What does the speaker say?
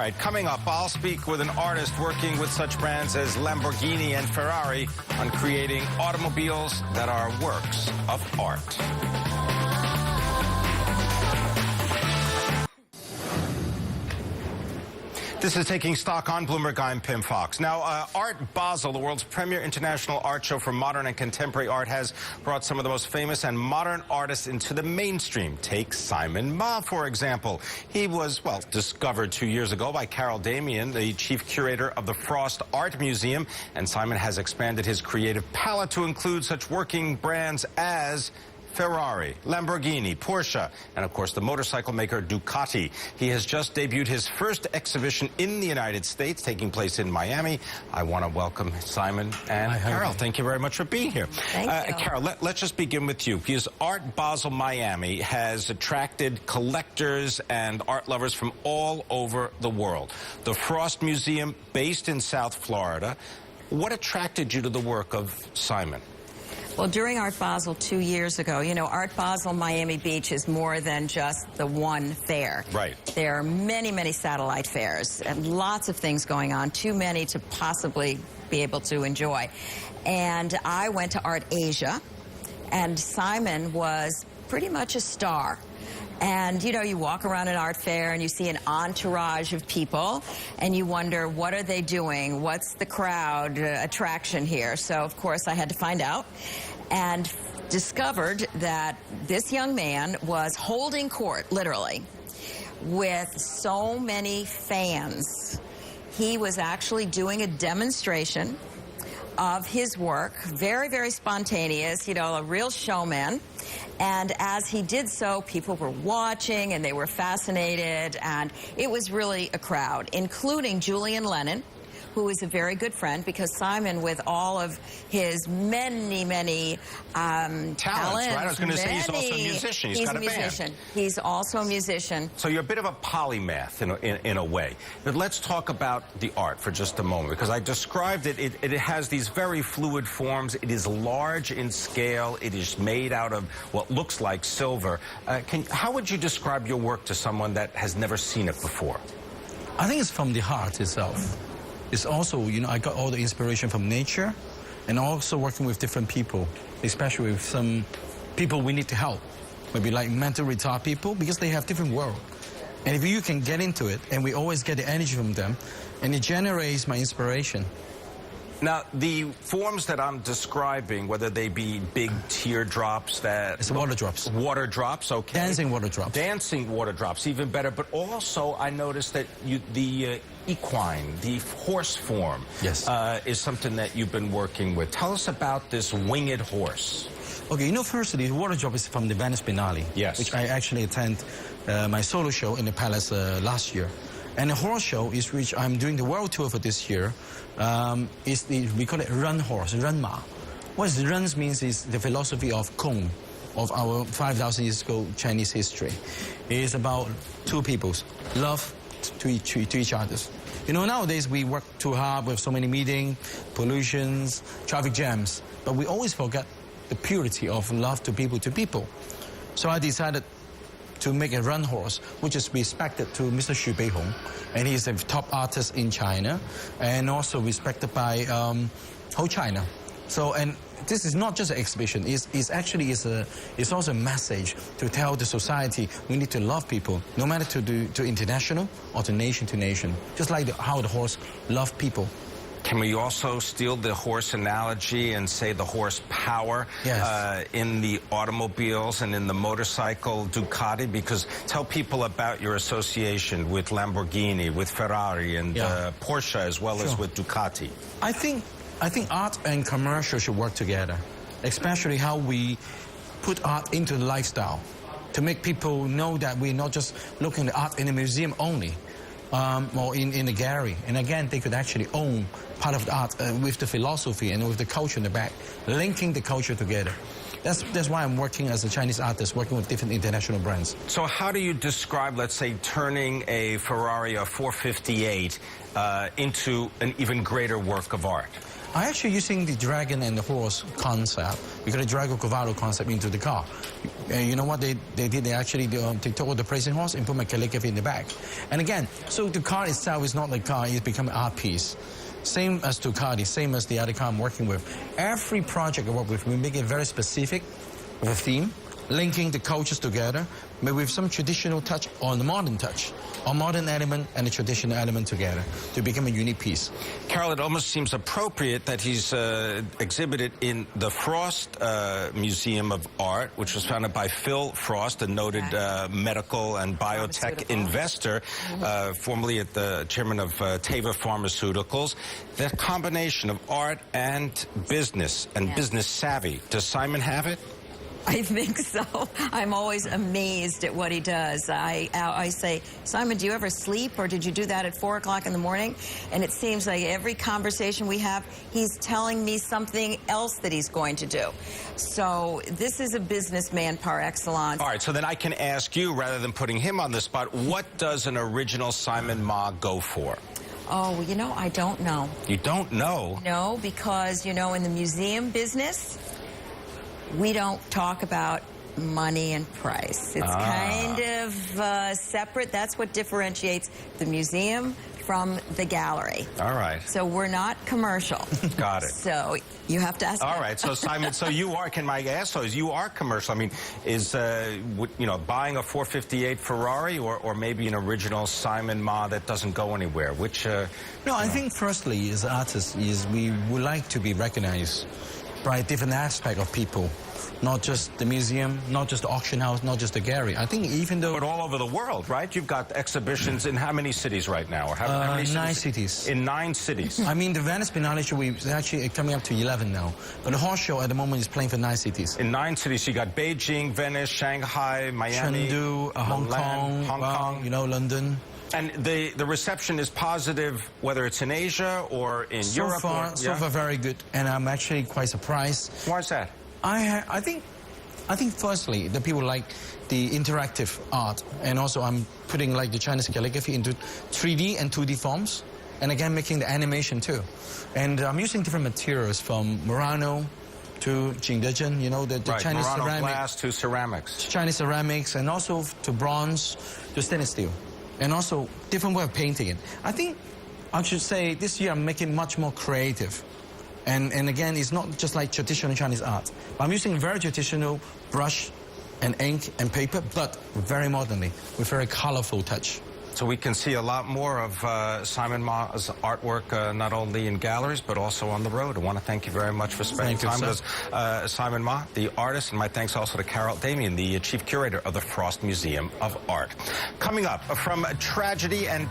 right, coming up, I'll speak with an artist working with such brands as Lamborghini and Ferrari on creating automobiles that are works of art. This is Taking Stock on Bloomberg. I'm Pimm Fox. Now, Art Basel, the world's premier international art show for modern and contemporary art, has brought some of the most famous and modern artists into the mainstream. Take Simon Ma, for example. He was, well, discovered 2 years ago by Damian, the chief curator of the Frost Art Museum. And Simon has expanded his creative palette to include such working brands as Ferrari, Lamborghini, Porsche, and of course the motorcycle maker Ducati. He has just debuted his first exhibition in the United States, taking place in Miami. I want to welcome Simon and Carol. Thank you very much for being here. Thank you. Carol, let's just begin with you, because Art Basel Miami has attracted collectors and art lovers from all over the world. The Frost Museum, based in South Florida. What attracted you to the work of Simon? Well, during Art Basel 2 years ago, you know, Art Basel Miami Beach is more than just the one fair. Right. There are many, many satellite fairs and lots of things going on, too many to possibly be able to enjoy. And I went to Art Asia, and Simon was pretty much a star. And, you know, you walk around an art fair and you see an entourage of people and you wonder, what are they doing? What's the crowd attraction here? So, of course, I had to find out and discovered that this young man was holding court, literally, with so many fans. He was actually doing a demonstration of his work, very, very spontaneous, you know, a real showman. And as he did so, people were watching and they were fascinated, and it was really a crowd, including Julian Lennon, who is a very good friend, because Simon, with all of his many, many talents, right? I was going to say he's also a musician. He's got a musician. band. He's also a musician. So you're a bit of a polymath in a way. But let's talk about the art for just a moment, because I described it. It has these very fluid forms. It is large in scale. It is made out of what looks like silver. How would you describe your work to someone that has never seen it before? I think it's from the heart itself. It's also, you know, I got all the inspiration from nature and also working with different people, especially with some people we need to help, maybe like mental retarded people, because they have different world. And if you can get into it, and we always get the energy from them, and it generates my inspiration. Now, the forms that I'm describing, whether they be big teardrops that... It's water drops. Water drops, okay. Dancing water drops. Dancing water drops, even better. But also, I noticed that the equine, the horse form, yes, is something that you've been working with. Tell us about this winged horse. Okay, you know, firstly, the water drop is from the Venice Biennale, yes, which I actually attend my solo show in the Palace last year. And the horse show is which I'm doing the world tour for this year. We call it run horse, run ma. What runs means is the philosophy of Kong, of our 5,000 years ago Chinese history. It is about two people's love to each other. You know, nowadays we work too hard with so many meetings, pollutions, traffic jams, but we always forget the purity of love to people. So I decided to make a run horse, which is respected to Mr. Xu Beihong, and he's a top artist in China, and also respected by whole China. So, and this is not just an exhibition, it's also a message to tell the society we need to love people, no matter to international or to nation, just like how the horse love people. Can we also steal the horse analogy and say the horse power, yes, in the automobiles and in the motorcycle Ducati? Because tell people about your association with Lamborghini, with Ferrari, and Porsche, as well as with Ducati. I think art and commercial should work together, especially how we put art into the lifestyle, to make people know that we're not just looking at art in a museum only. Or in the gallery. And again, they could actually own part of the art with the philosophy and with the culture in the back, linking the culture together. That's why I'm working as a Chinese artist, working with different international brands. So how do you describe, let's say, turning a Ferrari, a 458, into an even greater work of art? I actually using the dragon and the horse concept. We got a Drago Cavallo concept into the car. You know what they did? They took the praising horse and put my calligraphy in the back. And again, so the car itself is not the car, it's become an art piece. Same as Ducati, same as the other car I'm working with. Every project I work with, we make it very specific with a theme, linking the cultures together, but with some traditional touch on the modern touch, a modern element and a traditional element together to become a unique piece. Carol, it almost seems appropriate that he's exhibited in the Frost Museum of Art, which was founded by Phil Frost, a noted medical and biotech investor, formerly at the chairman of Teva Pharmaceuticals. That combination of art and business savvy, does Simon have it? I think so. I'm always amazed at what he does. I say, Simon, do you ever sleep, or did you do that at 4 o'clock in the morning? And it seems like every conversation we have, he's telling me something else that he's going to do. So this is a businessman par excellence. All right, so then I can ask you, rather than putting him on the spot, what does an original Simon Ma go for? Oh, you know, I don't know. You don't know? No, because, you know, in the museum business, we don't talk about money and price. It's kind of separate. That's what differentiates the museum from the gallery. All right. So we're not commercial. Got it. So you have to ask. All right. So Simon, so you are, can I ask, so you are commercial. I mean, is, you know, buying a 458 Ferrari or maybe an original Simon Ma that doesn't go anywhere? Which, No, I think firstly, as artists, we would like to be recognized by different aspect of people, not just the museum, not just the auction house, not just the gallery. I think even though... But all over the world, right? You've got exhibitions in how many cities right now? Or how many cities? 9 cities. In 9 cities. I mean, the Venice Biennale show is actually coming up to 11 now. But the horse show at the moment is playing for 9 cities. In 9 cities, you got Beijing, Venice, Shanghai, Miami, Chengdu, Hong Kong, you know, London. And the reception is positive, whether it's in Asia or in Europe? So far, very good. And I'm actually quite surprised. Why is that? I think firstly, the people like the interactive art. And also I'm putting like the Chinese calligraphy into 3D and 2D forms. And again, making the animation too. And I'm using different materials from Murano to Jingdezhen, you know, the Chinese Murano ceramic. glass to ceramics. Chinese ceramics, and also to bronze to stainless steel. And also different way of painting it. I think I should say this year I'm making much more creative. And again, it's not just like traditional Chinese art. I'm using very traditional brush and ink and paper, but very modernly, with very colorful touch. So we can see a lot more of Simon Ma's artwork, not only in galleries, but also on the road. I want to thank you very much for spending time with us. Simon Ma, the artist, and my thanks also to Carol Damian, the chief curator of the Frost Museum of Art. Coming up, from tragedy and